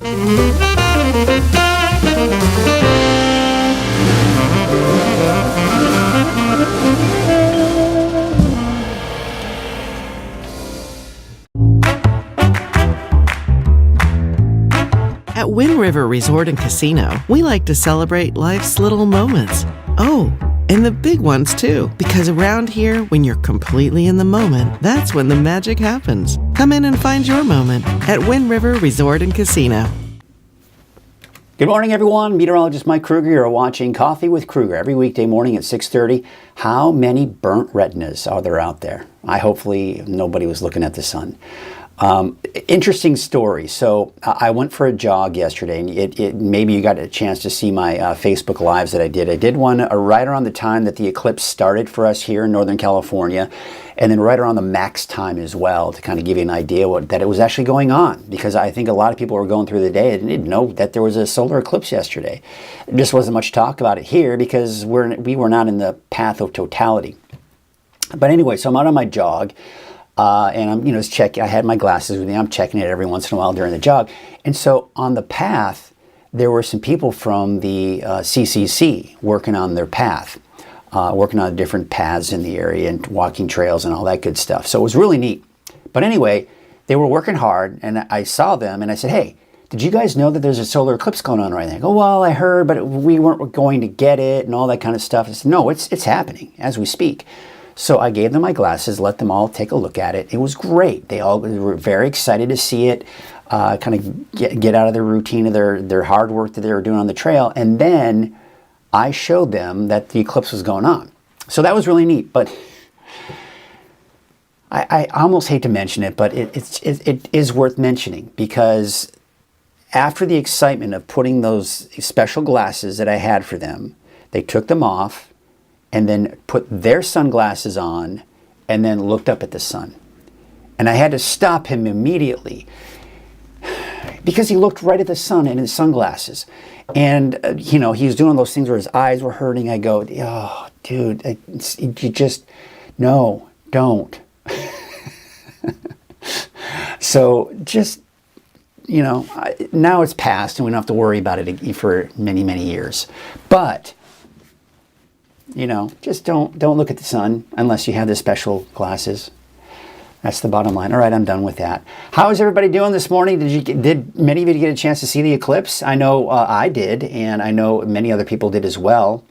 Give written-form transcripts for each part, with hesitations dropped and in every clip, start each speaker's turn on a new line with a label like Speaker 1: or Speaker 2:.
Speaker 1: At Wind River Resort and Casino, we like to celebrate life's little moments. Oh, and the big ones too, because around here, when you're completely in the moment, that's when the magic happens. Come in and find your moment at Wind River Resort and Casino.
Speaker 2: Good morning, everyone. Meteorologist Mike Krueger. You're watching Coffee with Krueger every weekday morning at 6:30. How many burnt retinas are there out there? Hopefully nobody was looking at the sun. Interesting story. So I went for a jog yesterday, and maybe you got a chance to see my Facebook Lives that I did. I did one right around the time that the eclipse started for us here in Northern California, and then right around the max time as well, to kind of give you an idea that it was actually going on, because I think a lot of people were going through the day and didn't know that there was a solar eclipse yesterday. There just wasn't much talk about it here because we were not in the path of totality. But anyway, so I'm out on my jog. And I'm, just checking. I had my glasses with me. I'm checking it every once in a while during the jog. And so on the path, there were some people from the CCC working on their path, working on different paths in the area and walking trails and all that good stuff. So it was really neat. But anyway, they were working hard, and I saw them, and I said, "Hey, did you guys know that there's a solar eclipse going on right now?" They go, "Well, I heard, but we weren't going to get it," and all that kind of stuff. I said, "No, it's happening as we speak." So I gave them my glasses, let them all take a look at it. It was great. They all were very excited to see it, kind of get out of their routine of their hard work that they were doing on the trail. And then I showed them that the eclipse was going on. So that was really neat. But I almost hate to mention it, but it is worth mentioning, because after the excitement of putting those special glasses that I had for them, they took them off and then put their sunglasses on, and then looked up at the sun. And I had to stop him immediately, because he looked right at the sun in his sunglasses. And, he was doing those things where his eyes were hurting. I go, "Oh, dude, you just, no, don't." So just, now it's past, and we don't have to worry about it for many, many years. But just don't look at the sun unless you have the special glasses. That's the bottom line. All right, I'm done with that. How is everybody doing this morning? Did many of you get a chance to see the eclipse? I know I did, and I know many other people did as well.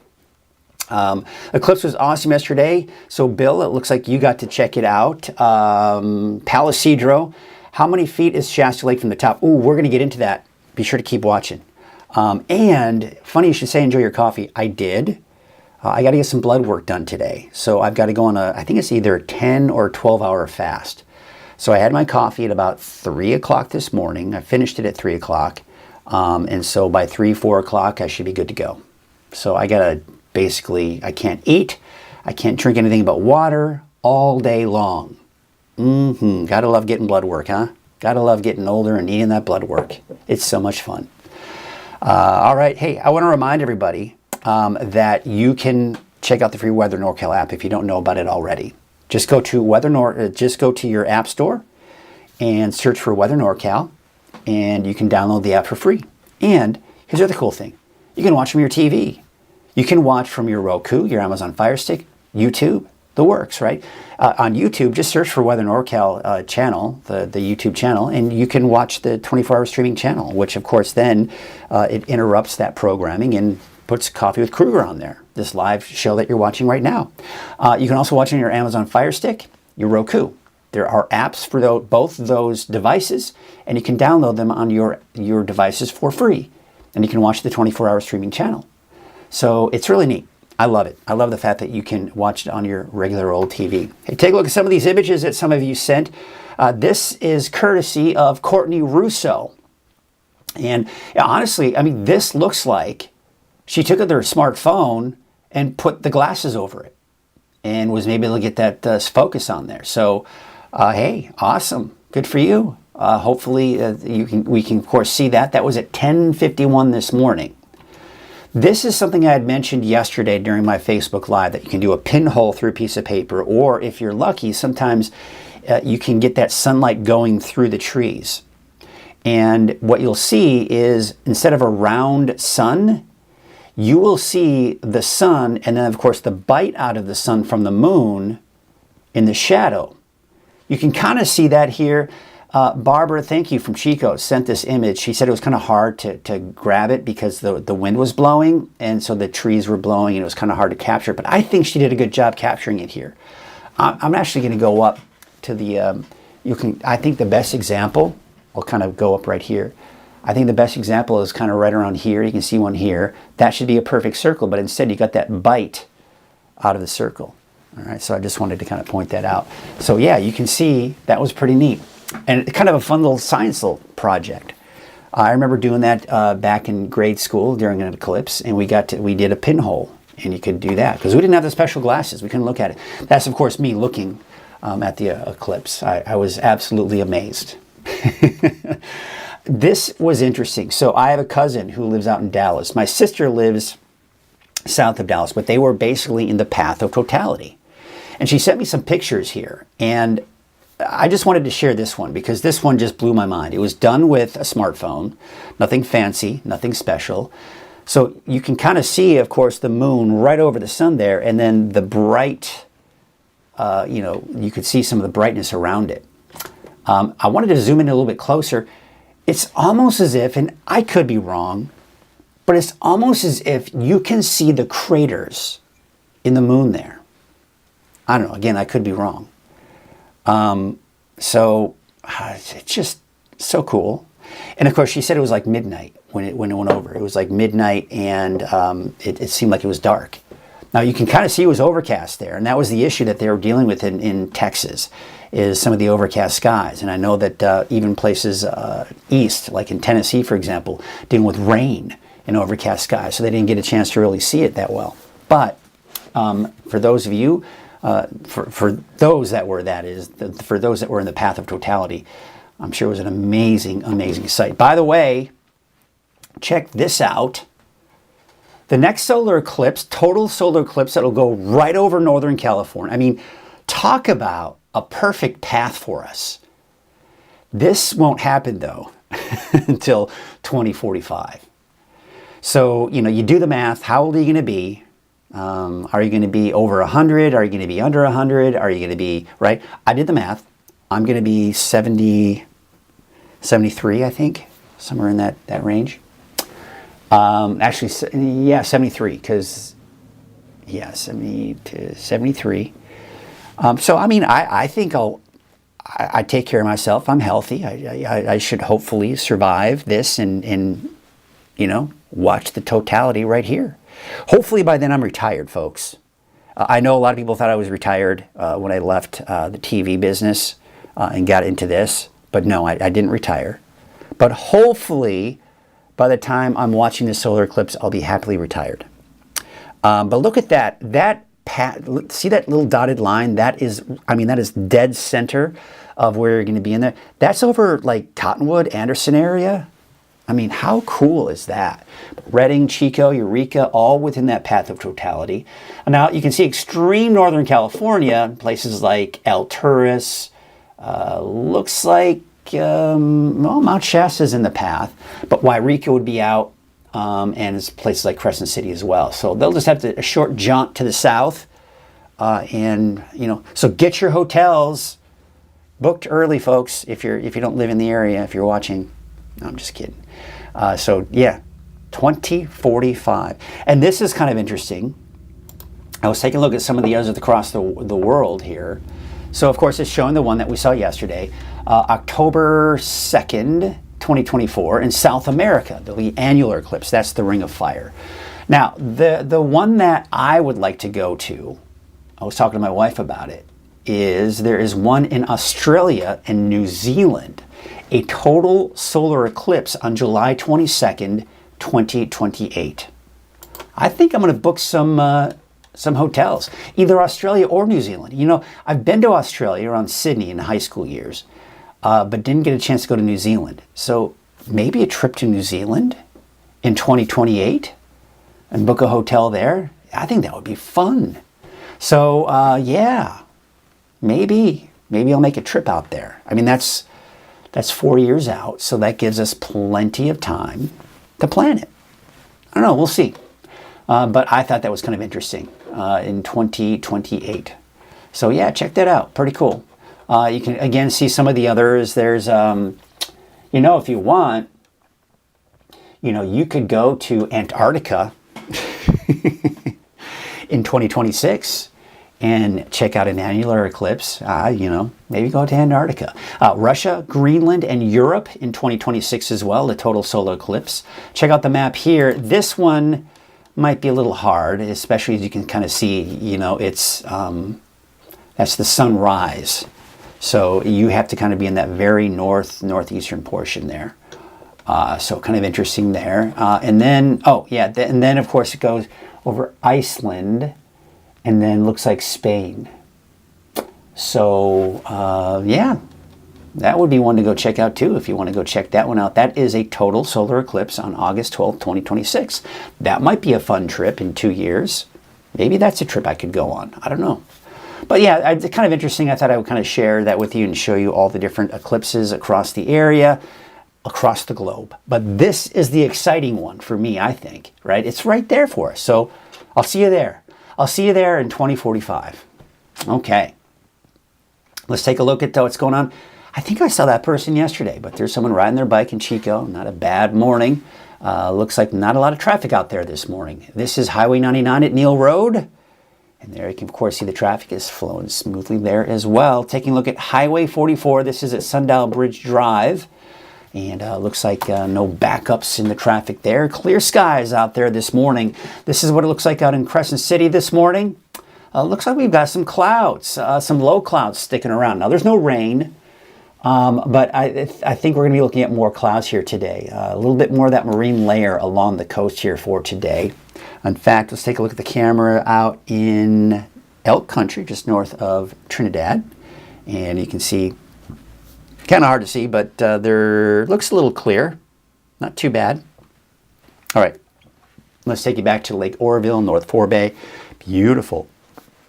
Speaker 2: Eclipse was awesome yesterday. So Bill, it looks like you got to check it out. Palisadro. How many feet is Shasta Lake from the top? Ooh, we're going to get into that. Be sure to keep watching. And funny you should say enjoy your coffee. I did. I got to get some blood work done today. So I've got to go on I think it's either a 10 or 12-hour fast. So I had my coffee at about 3 o'clock this morning. I finished it at 3 o'clock. And so by 3, 4 o'clock, I should be good to go. So I got to I can't eat. I can't drink anything but water all day long. Gotta love getting blood work, huh? Gotta love getting older and eating that blood work. It's so much fun. All right. Hey, I want to remind everybody that you can check out the free Weather NorCal app if you don't know about it already. Just go to just go to your app store and search for Weather NorCal, and you can download the app for free. And here's the other cool thing: you can watch from your TV. You can watch from your Roku, your Amazon Fire Stick, YouTube, the works, right? On YouTube, just search for Weather NorCal channel, the YouTube channel, and you can watch the 24-hour streaming channel, which of course then it interrupts that programming and puts Coffee with Krueger on there, this live show that you're watching right now. You can also watch on your Amazon Fire Stick, your Roku. There are apps for both those devices, and you can download them on your devices for free. And you can watch the 24-hour streaming channel. So it's really neat. I love it. I love the fact that you can watch it on your regular old TV. Hey, take a look at some of these images that some of you sent. This is courtesy of Courtney Russo. And honestly, I mean, this looks like she took their smartphone and put the glasses over it and was maybe able to get that focus on there. So, hey, awesome. Good for you. Hopefully we can, of course, see that. That was at 10:51 this morning. This is something I had mentioned yesterday during my Facebook Live, that you can do a pinhole through a piece of paper, or if you're lucky, sometimes you can get that sunlight going through the trees. And what you'll see is instead of a round sun, you will see the sun and then of course the bite out of the sun from the moon in the shadow. You can kind of see that here. Barbara, thank you, from Chico, sent this image. She said it was kind of hard to grab it because the wind was blowing and so the trees were blowing and it was kind of hard to capture. But I think she did a good job capturing it here. I'm actually going to go up to the, I think the best example, I'll kind of go up right here. I think the best example is kind of right around here. You can see one here. That should be a perfect circle, but instead you got that bite out of the circle. All right, so I just wanted to kind of point that out. So yeah, you can see that was pretty neat. And kind of a fun little science little project. I remember doing that back in grade school during an eclipse, and we did a pinhole, and you could do that because we didn't have the special glasses. We couldn't look at it. That's of course me looking at the eclipse. I was absolutely amazed. This was interesting. So I have a cousin who lives out in Dallas. My sister lives south of Dallas, but they were basically in the path of totality. And she sent me some pictures here. And I just wanted to share this one because this one just blew my mind. It was done with a smartphone, nothing fancy, nothing special. So you can kind of see, of course, the moon right over the sun there, and then the bright, you could see some of the brightness around it. I wanted to zoom in a little bit closer. It's almost as if, and I could be wrong, but it's almost as if you can see the craters in the moon there. I don't know. Again, I could be wrong. It's just so cool. And of course, she said it was like midnight when it went over. It was like midnight, and it seemed like it was dark. Now you can kind of see it was overcast there, and that was the issue that they were dealing with in Texas, is some of the overcast skies. And I know that even places east, like in Tennessee, for example, dealing with rain and overcast skies, so they didn't get a chance to really see it that well. But for those of you, for those that were in the path of totality, I'm sure it was an amazing, amazing sight. By the way, check this out. The next solar eclipse, total solar eclipse, that'll go right over Northern California. I mean, talk about a perfect path for us. This won't happen though until 2045. So, you do the math. How old are you going to be? Are you going to be over 100? Are you going to be under 100? Are you going to be, right? I did the math. I'm going to be 70, 73, I think, somewhere in that range. Actually, yeah, 73, because, 70 to 73. So, I mean, I think I take care of myself. I'm healthy. I should hopefully survive this and watch the totality right here. Hopefully by then I'm retired, folks. I know a lot of people thought I was retired when I left the TV business and got into this, but no, I didn't retire. But hopefully by the time I'm watching the solar eclipse, I'll be happily retired. But look at that. See that little dotted line? That is dead center of where you're going to be in there. That's over like Cottonwood, Anderson area. I mean, how cool is that? Redding, Chico, Eureka, all within that path of totality. Now, you can see extreme Northern California, places like Alturas, looks like, Mount Shasta's in the path, but Eureka would be out, and it's places like Crescent City as well. So they'll just have a short jaunt to the south, so get your hotels booked early, folks, if you don't live in the area, if you're watching. No, I'm just kidding. 2045. And this is kind of interesting. I was taking a look at some of the others across the world here. So, of course, it's showing the one that we saw yesterday, October 2nd, 2024, in South America, the annular eclipse. That's the Ring of Fire. Now, the one that I would like to go to, I was talking to my wife about it, there is one in Australia and New Zealand. A total solar eclipse on July 22nd, 2028. I think I'm going to book some hotels, either Australia or New Zealand. I've been to Australia around Sydney in high school years, but didn't get a chance to go to New Zealand. So maybe a trip to New Zealand in 2028 and book a hotel there. I think that would be fun. So maybe I'll make a trip out there. I mean, that's That's 4 years out, so that gives us plenty of time to plan it. I don't know, we'll see. But I thought that was kind of interesting in 2028. So yeah, check that out. Pretty cool. You can, again, see some of the others. There's, if you want, you could go to Antarctica in 2026 and check out an annular eclipse. Maybe go to Antarctica. Russia, Greenland, and Europe in 2026 as well, the total solar eclipse. Check out the map here. This one might be a little hard, especially as you can kind of see, that's the sunrise. So you have to kind of be in that very northeastern portion there. So kind of interesting there. And then of course it goes over Iceland and then looks like Spain. So that would be one to go check out too if you want to go check that one out. That is a total solar eclipse on August 12th, 2026. That might be a fun trip in 2 years. Maybe that's a trip I could go on. I don't know. But yeah, it's kind of interesting. I thought I would kind of share that with you and show you all the different eclipses across the area, across the globe. But this is the exciting one for me, I think, right? It's right there for us. So I'll see you there. I'll see you there in 2045. Okay. Let's take a look at what's going on. I think I saw that person yesterday, but there's someone riding their bike in Chico. Not a bad morning. Looks like not a lot of traffic out there this morning. This is Highway 99 at Neal Road. And there you can, of course, see the traffic is flowing smoothly there as well. Taking a look at Highway 44. This is at Sundial Bridge Drive. And looks like no backups in the traffic there. Clear skies out there this morning. This is what it looks like out in Crescent City this morning. Looks like we've got some clouds, some low clouds sticking around. Now, there's no rain, but I think we're going to be looking at more clouds here today. A little bit more of that marine layer along the coast here for today. In fact, let's take a look at the camera out in Elk Country, just north of Trinidad. And you can see, kind of hard to see, but there looks a little clear. Not too bad. All right, let's take you back to Lake Oroville, North Forebay. Beautiful.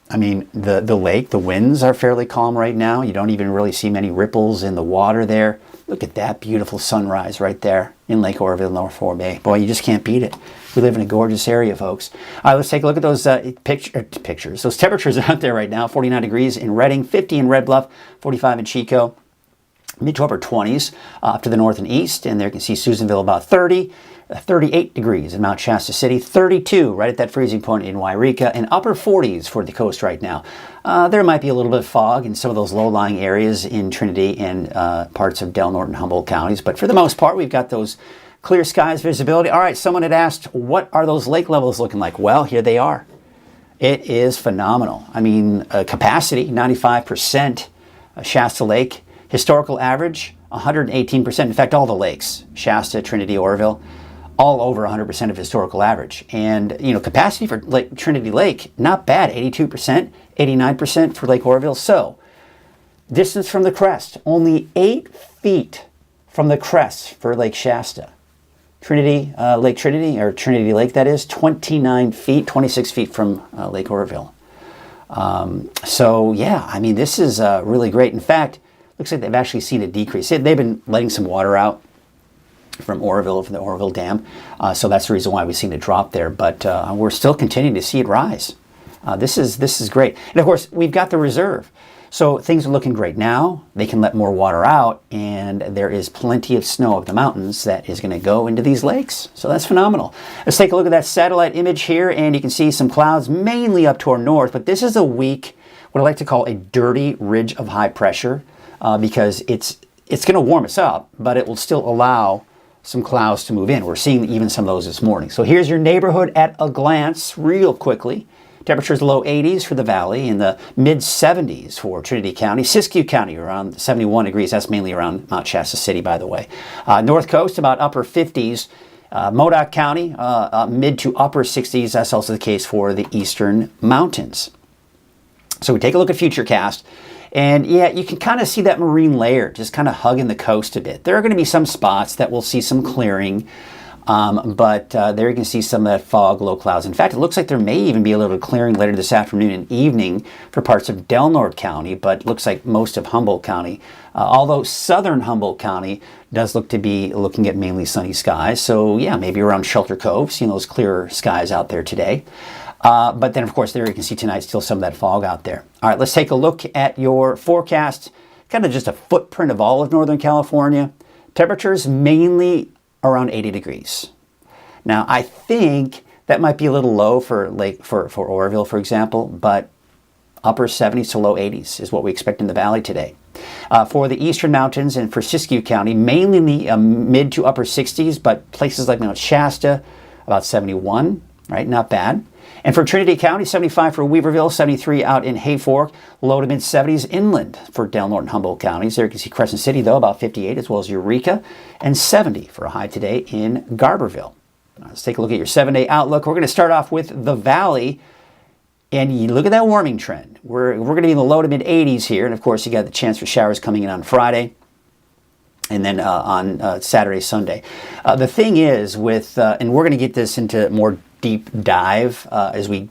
Speaker 2: I mean, the lake, the winds are fairly calm right now. You don't even really see many ripples in the water there. Look at that beautiful sunrise right there in Lake Oroville, North Forebay. Boy, you just can't beat it. We live in a gorgeous area, folks. All right, let's take a look at those pictures. Those temperatures out there right now. 49 degrees in Redding, 50 in Red Bluff, 45 in Chico. Mid to upper 20s up to the north and east. And there you can see Susanville about 30. 38 degrees in Mount Shasta City, 32 right at that freezing point in Wairika, and upper 40s for the coast right now. There might be a little bit of fog in some of those low-lying areas in Trinity and parts of Del Norte and Humboldt counties, but for the most part, we've got those clear skies visibility. All right, someone had asked, what are those lake levels looking like? Well, here they are. It is phenomenal. I mean, capacity, 95%, Shasta Lake. Historical average, 118%. In fact, all the lakes, Shasta, Trinity, Oroville, all over 100% of historical average. And, capacity for Trinity Lake, not bad, 82%, 89% for Lake Oroville. So, distance from the crest, only 8 feet from the crest for Lake Shasta. Trinity, Lake Trinity, or Trinity Lake, that is, 29 feet, 26 feet from Lake Oroville. Yeah, I mean, this is really great. In fact, looks like they've actually seen a decrease. They've been letting some water out from Oroville, from the Oroville Dam. So that's the reason why we've seen it drop there. But we're still continuing to see it rise. This is great. And of course, we've got the reserve. So things are looking great now. They can let more water out, and there is plenty of snow up the mountains that is going to go into these lakes. So that's phenomenal. Let's take a look at that satellite image here, and you can see some clouds mainly up to our north. But this is a weak, what I like to call a dirty ridge of high pressure, because it's going to warm us up, but it will still allow some clouds to move in. We're seeing even some of those this morning. So here's your neighborhood at a glance real quickly. Temperatures low 80s for the valley, in the mid 70s for Trinity County. Siskiyou County around 71 degrees. That's mainly around Mount Shasta City, by the way. North Coast about upper 50s. Modoc County mid to upper 60s. That's also the case for the eastern mountains. So we take a look at Futurecast. And yeah, you can kind of see that marine layer just kind of hugging the coast a bit. There are going to be some spots that will see some clearing. But there you can see some of that fog, low clouds. In fact, it looks like there may even be a little clearing later this afternoon and evening for parts of Del Norte County, but it looks like most of Humboldt County. Although southern Humboldt County does look to be looking at mainly sunny skies. So yeah, maybe around Shelter Cove, seeing those clearer skies out there today. But then, of course, there you can see tonight still some of that fog out there. All right, let's take a look at your forecast. Kind of just a footprint of all of Northern California. Temperatures mainly around 80 degrees. Now, I think that might be a little low for Oroville, for example, but upper 70s to low 80s is what we expect in the valley today. For the eastern mountains and for Siskiyou County, mainly in the mid to upper 60s, but places like Mount Shasta, about 71, right? Not bad. And for Trinity County, 75 for Weaverville, 73 out in Hayfork, low to mid 70s inland for Del Norte and Humboldt counties. There you can see Crescent City, though, about 58, as well as Eureka, and 70 for a high today in Garberville. Let's take a look at your 7-day outlook. We're going to start off with the valley. And you look at that warming trend. We're going to be in the low to mid 80s here. And of course, you got the chance for showers coming in on Friday and then on Saturday, Sunday. The thing is with, and we're going to get this into more deep dive as we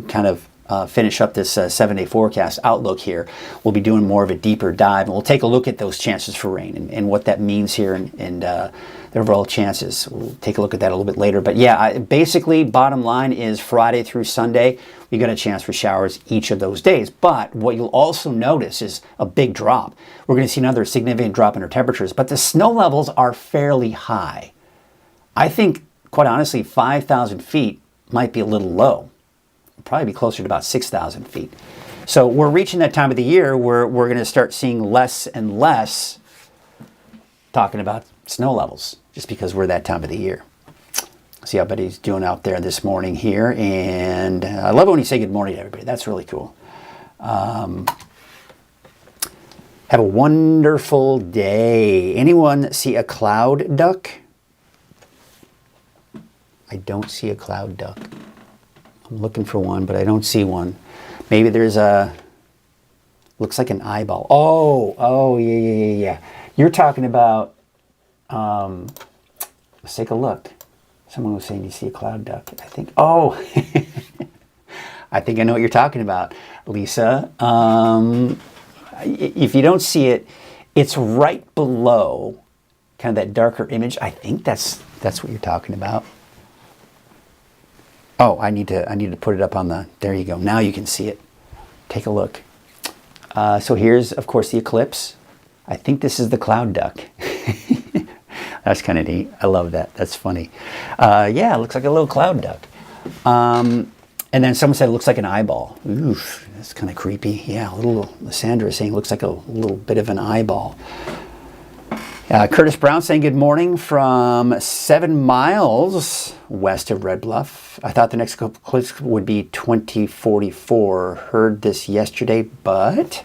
Speaker 2: kind of finish up this 7-day forecast outlook here. We'll be doing more of a deeper dive, and we'll take a look at those chances for rain and what that means here and the overall chances. We'll take a look at that a little bit later. But yeah, basically, bottom line is Friday through Sunday, you got a chance for showers each of those days. But what you'll also notice is a big drop. We're going to see another significant drop in our temperatures, but the snow levels are fairly high. I think, quite honestly, 5,000 feet might be a little low. It'll probably be closer to about 6,000 feet. So we're reaching that time of the year where we're going to start seeing less and less talking about snow levels, just because we're that time of the year. See how buddy's doing out there this morning here. And I love it when you say good morning to everybody. That's really cool. Have a wonderful day. Anyone see a cloud duck? I don't see a cloud duck. I'm looking for one, but I don't see one. Maybe there's a, looks like an eyeball. Oh, yeah. You're talking about, let's take a look. Someone was saying you see a cloud duck. I think, I think I know what you're talking about, Lisa. If you don't see it, it's right below kind of that darker image. I think that's what you're talking about. Oh, I need to put it up on the, there you go. Now you can see it. Take a look. So here's, of course, the eclipse. I think this is the cloud duck. That's kind of neat. I love that. That's funny. Yeah, it looks like a little cloud duck. And then someone said it looks like an eyeball. Oof, that's kind of creepy. Yeah, a little, Sandra is saying it looks like a little bit of an eyeball. Curtis Brown saying good morning from 7 miles west of Red Bluff. I thought the next eclipse would be 2044. Heard this yesterday, but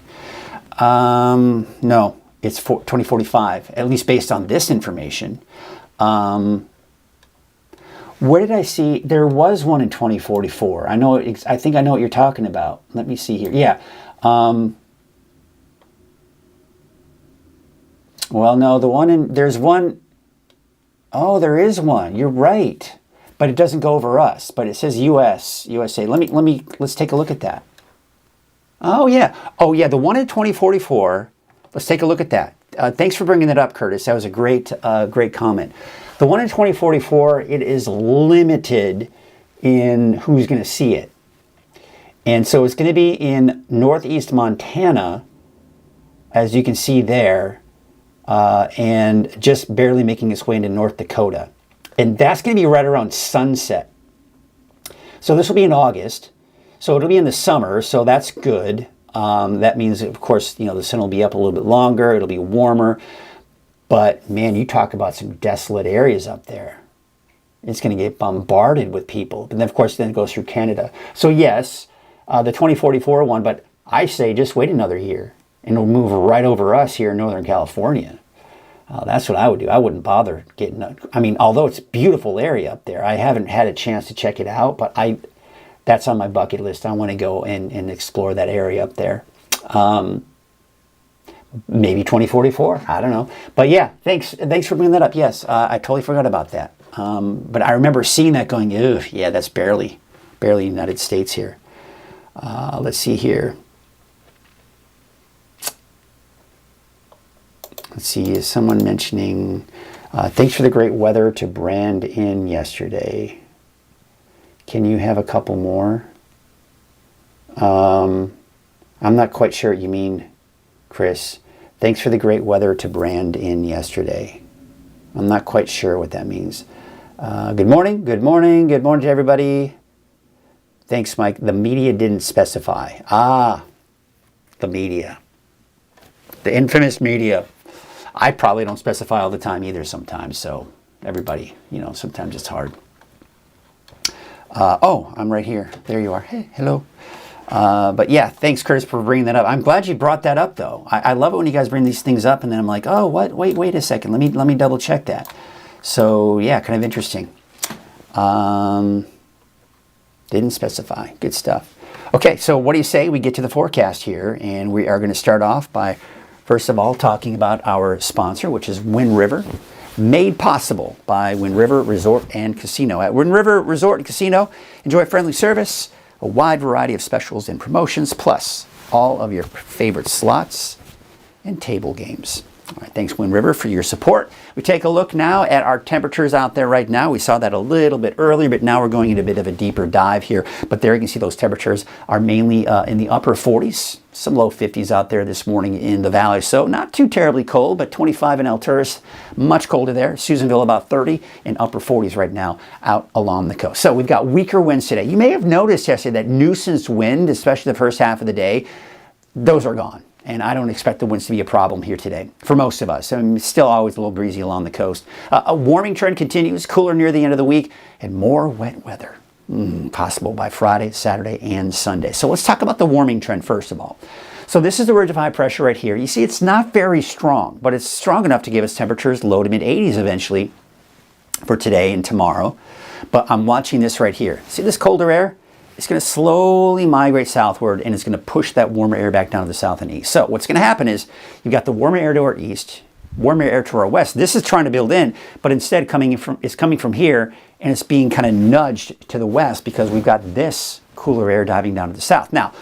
Speaker 2: no, it's 2045, at least based on this information. Where did I see? There was one in 2044. I think I know what you're talking about. Let me see here. Yeah. Well, no, there's one. Oh, there is one. You're right. But it doesn't go over us. But it says USA. Let's take a look at that. Oh, yeah. The one in 2044. Let's take a look at that. Thanks for bringing that up, Curtis. That was a great comment. The one in 2044, it is limited in who's going to see it. And so it's going to be in northeast Montana, as you can see there. And just barely making its way into North Dakota. And that's going to be right around sunset. So this will be in August. So it'll be in the summer, so that's good. That means, of course, the sun will be up a little bit longer. It'll be warmer. But, man, you talk about some desolate areas up there. It's going to get bombarded with people. And then, of course, then it goes through Canada. So, yes, the 2044 one, but I say just wait another year. And it'll move right over us here in Northern California. That's what I would do. I wouldn't bother getting, although it's a beautiful area up there. I haven't had a chance to check it out, but that's on my bucket list. I want to go and explore that area up there. Maybe 2044. I don't know. But yeah, thanks for bringing that up. Yes, I totally forgot about that. But I remember seeing that going, ew, yeah, that's barely United States here. Let's see here. Let's see, is someone mentioning, thanks for the great weather to brand in yesterday. Can you have a couple more? I'm not quite sure what you mean, Chris. Thanks for the great weather to brand in yesterday. I'm not quite sure what that means. Good morning to everybody. Thanks, Mike. The media didn't specify. The media. The infamous media. I probably don't specify all the time either sometimes, so everybody, sometimes it's hard. I'm right here. There you are. Hey, hello. But yeah, thanks, Curtis, for bringing that up. I'm glad you brought that up, though. I love it when you guys bring these things up, and then I'm like, oh, what? Wait a second. Let me double check that. So yeah, kind of interesting. Didn't specify. Good stuff. Okay, so what do you say we get to the forecast here, and we are going to start off by, first of all, talking about our sponsor, which is Wind River, made possible by Wind River Resort and Casino. At Wind River Resort and Casino, enjoy friendly service, a wide variety of specials and promotions, plus all of your favorite slots and table games. All right, thanks, Wind River, for your support. We take a look now at our temperatures out there right now. We saw that a little bit earlier, but now we're going into a bit of a deeper dive here. But there you can see those temperatures are mainly in the upper 40s, some low 50s out there this morning in the valley. So not too terribly cold, but 25 in El Tourist, much colder there. Susanville about 30, and upper 40s right now out along the coast. So we've got weaker winds today. You may have noticed yesterday that nuisance wind, especially the first half of the day, those are gone. And I don't expect the winds to be a problem here today for most of us. I mean, still always a little breezy along the coast. A warming trend continues, cooler near the end of the week, and more wet weather possible by Friday, Saturday, and Sunday. So let's talk about the warming trend first of all. So this is the ridge of high pressure right here. You see it's not very strong, but it's strong enough to give us temperatures low to mid 80s eventually for today and tomorrow. But I'm watching this right here. See this colder air? It's going to slowly migrate southward, and it's going to push that warmer air back down to the south and east. So what's going to happen is you've got the warmer air to our east, warmer air to our west. This is trying to build in, but instead it's coming from here, and it's being kind of nudged to the west because we've got this cooler air diving down to the south. Now,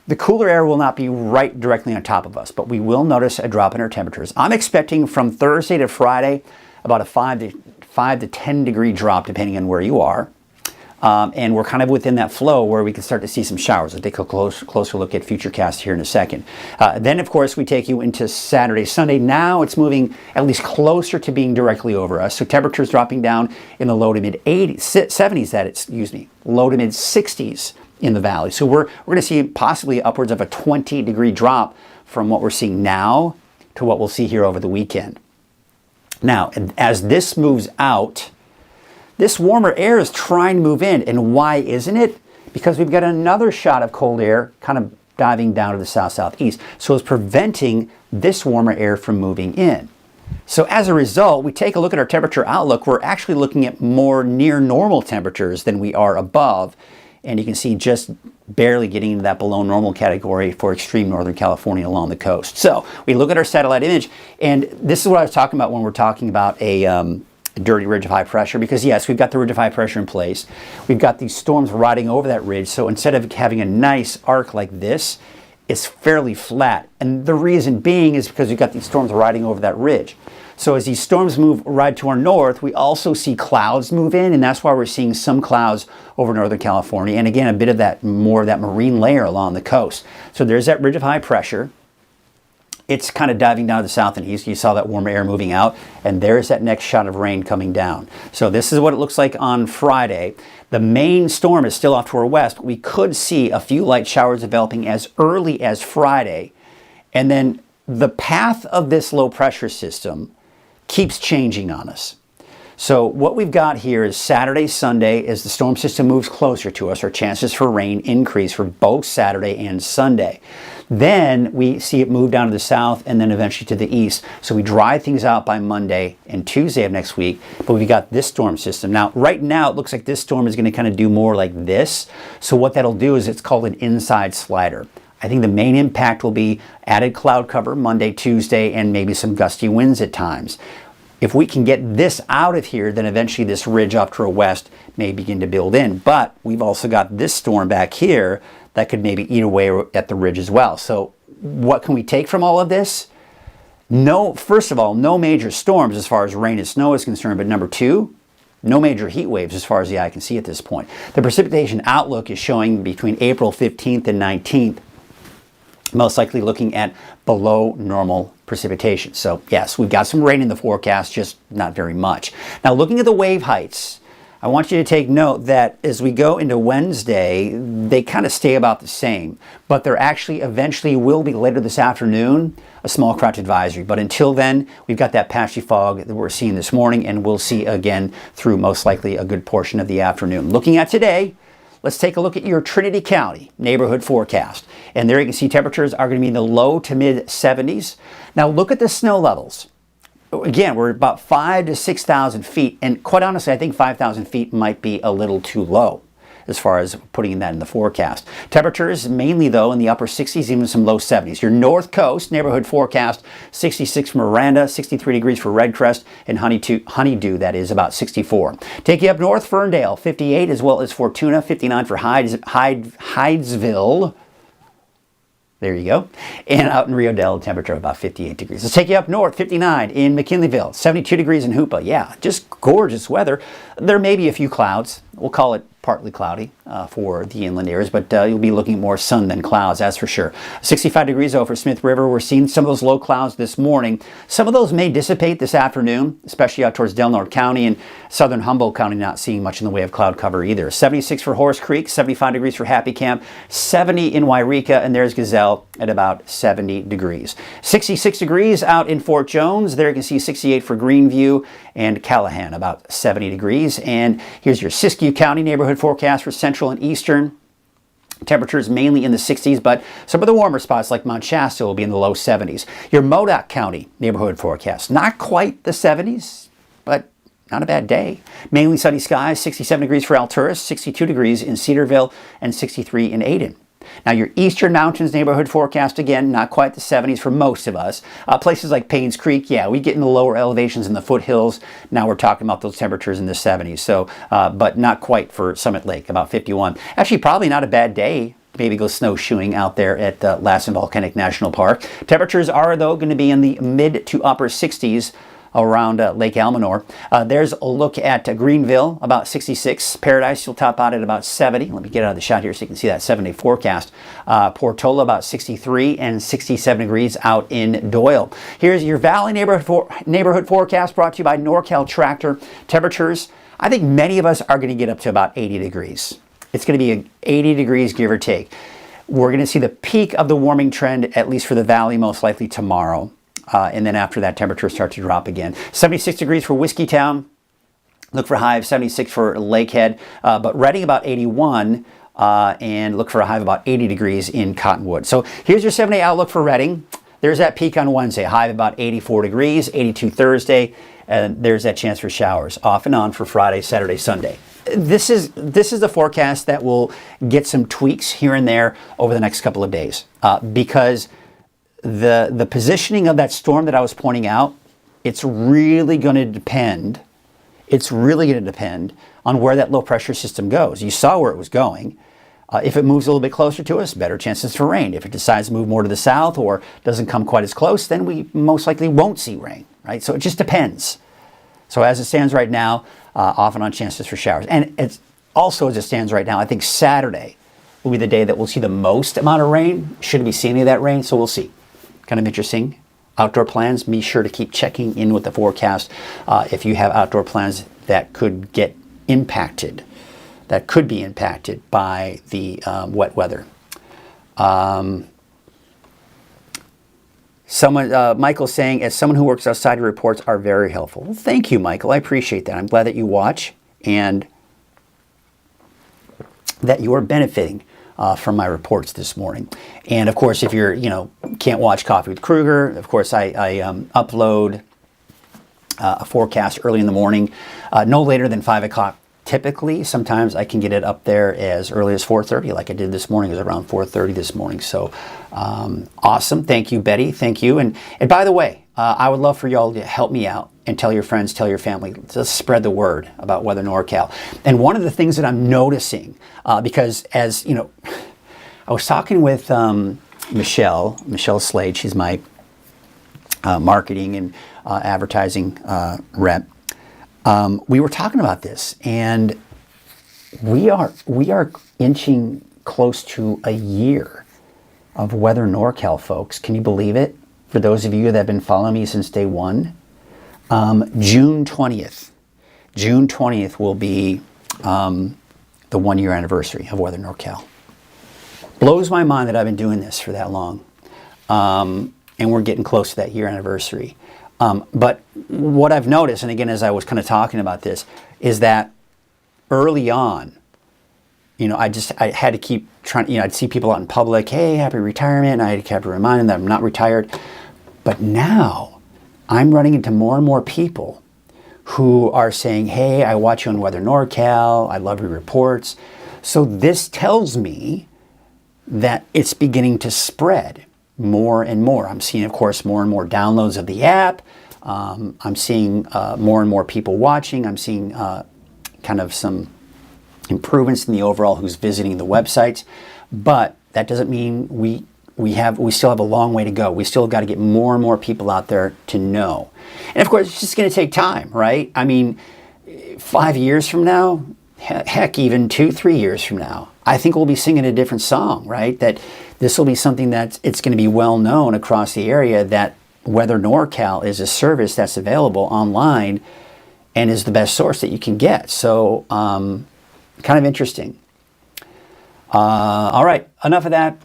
Speaker 2: the cooler air will not be right directly on top of us, but we will notice a drop in our temperatures. I'm expecting from Thursday to Friday about a 5 to 10 degree drop depending on where you are. And we're kind of within that flow where we can start to see some showers. I'll take a closer look at Futurecast here in a second. Then, of course, we take you into Saturday, Sunday. Now it's moving at least closer to being directly over us. So temperatures dropping down in the low to mid 80s, 70s, low to mid 60s in the valley. So we're going to see possibly upwards of a 20 degree drop from what we're seeing now to what we'll see here over the weekend. Now, as this moves out, this warmer air is trying to move in. And why isn't it? Because we've got another shot of cold air kind of diving down to the south-southeast. So it's preventing this warmer air from moving in. So as a result, we take a look at our temperature outlook. We're actually looking at more near normal temperatures than we are above. And you can see just barely getting into that below normal category for extreme Northern California along the coast. So we look at our satellite image, and this is what I was talking about when we're talking about a dirty ridge of high pressure, because yes, we've got the ridge of high pressure in place. We've got these storms riding over that ridge. So instead of having a nice arc like this, it's fairly flat. And the reason being is because we've got these storms riding over that ridge. So as these storms move right to our north, we also see clouds move in, and that's why we're seeing some clouds over Northern California. And again, a bit of that, more of that marine layer along the coast. So there's that ridge of high pressure. It's kind of diving down to the south and east. You saw that warmer air moving out, and there's that next shot of rain coming down. So this is what it looks like on Friday. The main storm is still off to our west, but we could see a few light showers developing as early as Friday. And then the path of this low pressure system keeps changing on us. So what we've got here is Saturday, Sunday, as the storm system moves closer to us, our chances for rain increase for both Saturday and Sunday. Then we see it move down to the south and then eventually to the east. So we dry things out by Monday and Tuesday of next week, but we've got this storm system. Now, right now, it looks like this storm is going to kind of do more like this. So what that'll do is it's called an inside slider. I think the main impact will be added cloud cover Monday, Tuesday, and maybe some gusty winds at times. If we can get this out of here, then eventually this ridge off to our west may begin to build in. But we've also got this storm back here that could maybe eat away at the ridge as well. So what can we take from all of this? No, first of all, no major storms as far as rain and snow is concerned. But number two, no major heat waves as far as the eye can see at this point. The precipitation outlook is showing between April 15th and 19th, most likely looking at below normal precipitation. So yes, we've got some rain in the forecast, just not very much. Now looking at the wave heights, I want you to take note that as we go into Wednesday, they kind of stay about the same, but there actually eventually will be later this afternoon a small craft advisory. But until then, we've got that patchy fog that we're seeing this morning, and we'll see again through most likely a good portion of the afternoon. Looking at today, let's take a look at your Trinity County neighborhood forecast. And there you can see temperatures are going to be in the low to mid 70s. Now look at the snow levels. Again, we're about 5,000 to 6,000 feet. And quite honestly, I think 5,000 feet might be a little too low as far as putting that in the forecast. Temperatures mainly, though, in the upper 60s, even some low 70s. Your North Coast neighborhood forecast, 66 for Miranda, 63 degrees for Redcrest, and Honeydew, that is, about 64. Take you up north, Ferndale, 58, as well as Fortuna, 59 for Hydesville. There you go. And out in Rio Dell, temperature of about 58 degrees. Let's take you up north, 59 in McKinleyville, 72 degrees in Hoopa. Yeah, just gorgeous weather. There may be a few clouds. We'll call it partly cloudy for the inland areas, but you'll be looking more sun than clouds, that's for sure. 65 degrees over Smith River. We're seeing some of those low clouds this morning. Some of those may dissipate this afternoon, especially out towards Del Norte County and southern Humboldt County, not seeing much in the way of cloud cover either. 76 for Horse Creek, 75 degrees for Happy Camp, 70 in Wairika, and there's Gazelle at about 70 degrees. 66 degrees out in Fort Jones. There you can see 68 for Greenview and Callahan, about 70 degrees. And here's your Siskiyou County neighborhood forecast for central and eastern. Temperatures mainly in the 60s, but some of the warmer spots like Mount Shasta will be in the low 70s. Your Modoc County neighborhood forecast, not quite the 70s, but not a bad day. Mainly sunny skies, 67 degrees for Alturas, 62 degrees in Cedarville, and 63 in Aden. Now your Eastern Mountains neighborhood forecast, again, not quite the 70s for most of us. Places like Paynes Creek, yeah, we get in the lower elevations in the foothills. Now we're talking about those temperatures in the 70s. So, but not quite for Summit Lake, about 51. Actually, probably not a bad day. Maybe go snowshoeing out there at Lassen Volcanic National Park. Temperatures are, though, going to be in the mid to upper 60s around Lake Almanor. There's a look at Greenville, about 66. Paradise, you'll top out at about 70. Let me get out of the shot here so you can see that 7-day forecast. Portola, about 63, and 67 degrees out in Doyle. Here's your Valley neighborhood forecast brought to you by NorCal Tractor. Temperatures, I think many of us are going to get up to about 80 degrees. It's going to be 80 degrees, give or take. We're going to see the peak of the warming trend, at least for the Valley, most likely tomorrow. And then after that, temperatures start to drop again. 76 degrees for Whiskeytown. Look for a high of 76 for Lakehead. But Redding about 81. And look for a high of about 80 degrees in Cottonwood. So here's your 7-day outlook for Redding. There's that peak on Wednesday. High of about 84 degrees. 82 Thursday. And there's that chance for showers off and on for Friday, Saturday, Sunday. This is the forecast that will get some tweaks here and there over the next couple of days. Because the positioning of that storm that I was pointing out, it's really going to depend. It's really going to depend on where that low pressure system goes. You saw where it was going. If it moves a little bit closer to us, better chances for rain. If it decides to move more to the south or doesn't come quite as close, then we most likely won't see rain, right? So it just depends. So as it stands right now, off and on chances for showers. And it's also as it stands right now, I think Saturday will be the day that we'll see the most amount of rain. Shouldn't we see any of that rain? So we'll see. Kind of interesting. Outdoor plans, be sure to keep checking in with the forecast if you have outdoor plans that could get impacted, that could be impacted by the wet weather. Michael's saying, as someone who works outside, your reports are very helpful. Well, thank you, Michael. I appreciate that. I'm glad that you watch and that you are benefiting from my reports this morning. And of course, if you're, can't watch Coffee with Krueger, of course, I upload a forecast early in the morning, no later than 5 o'clock. Typically, sometimes I can get it up there as early as 4:30, like I did this morning. It was around 4:30 this morning. So awesome. Thank you, Betty. Thank you. And by the way, I would love for y'all to help me out and tell your friends, tell your family. Let's spread the word about Weather NorCal. And one of the things that I'm noticing, because as you know, I was talking with Michelle Slade. She's my marketing and advertising rep. We were talking about this, and we are inching close to a year of Weather NorCal, folks. Can you believe it? For those of you that have been following me since day one, June 20th will be the 1 year anniversary of Weather NorCal. Blows my mind that I've been doing this for that long. And we're getting close to that year anniversary. But what I've noticed, and again, as I was kind of talking about this, is that early on, you know, I had to keep trying, you know, I'd see people out in public, hey, happy retirement. And I kept reminding them I'm not retired. But now I'm running into more and more people who are saying, hey, I watch you on Weather NorCal. I love your reports. So this tells me that it's beginning to spread more and more. I'm seeing, of course, more and more downloads of the app. I'm seeing more and more people watching. I'm seeing kind of some improvements in the overall who's visiting the websites, but that doesn't mean we still have a long way to go. We still got to get more and more people out there to know. And of course, it's just going to take time, right? I mean, 5 years from now, heck, even 2-3 years from now, I think we'll be singing a different song, right? That this will be something that it's going to be well known across the area that Weather NorCal is a service that's available online and is the best source that you can get. So, kind of interesting. All right, enough of that.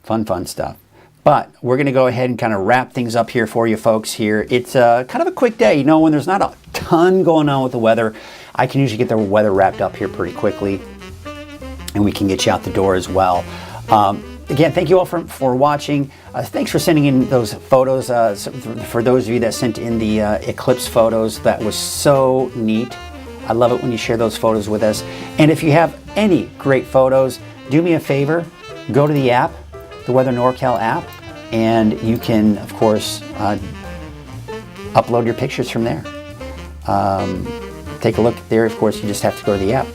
Speaker 2: Fun stuff. But we're going to go ahead and kind of wrap things up here for you folks here. It's kind of a quick day. You know, when there's not a ton going on with the weather, I can usually get the weather wrapped up here pretty quickly, and we can get you out the door as well. Again, thank you all for watching. Thanks for sending in those photos. For those of you that sent in the eclipse photos, that was so neat. I love it when you share those photos with us. And if you have any great photos, do me a favor, go to the app, the Weather NorCal app, and you can, of course, upload your pictures from there. Take a look there. Of course, you just have to go to the app.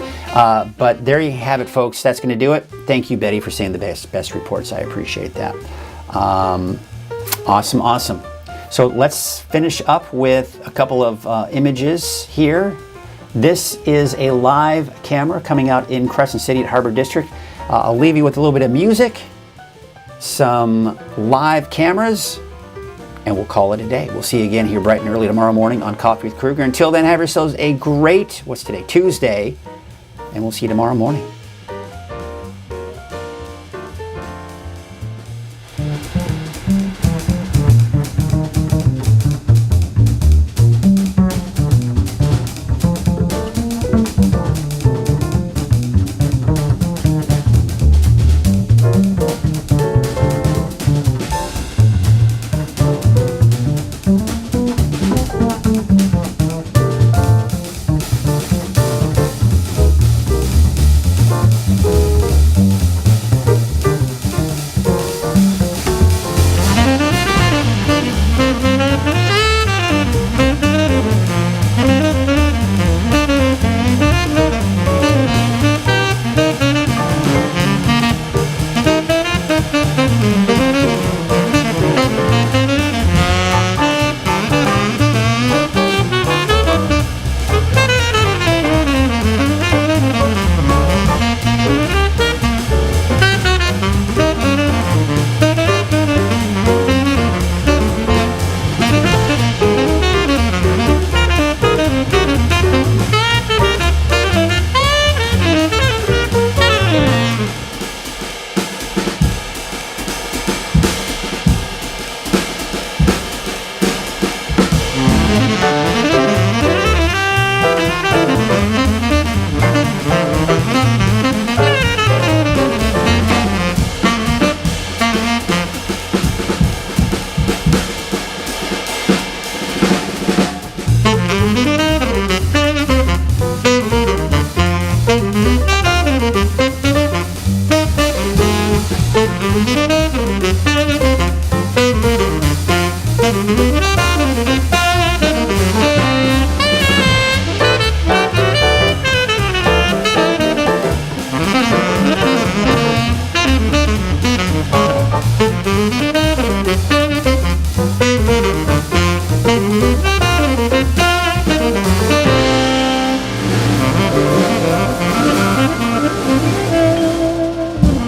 Speaker 2: But there you have it, folks. That's going to do it. Thank you, Betty, for saying the best reports. I appreciate that. Awesome. So let's finish up with a couple of images here. This is a live camera coming out in Crescent City at Harbor District. I'll leave you with a little bit of music, some live cameras, and we'll call it a day. We'll see you again here bright and early tomorrow morning on Coffee with Krueger. Until then, have yourselves a great, what's today? Tuesday. And we'll see you tomorrow morning.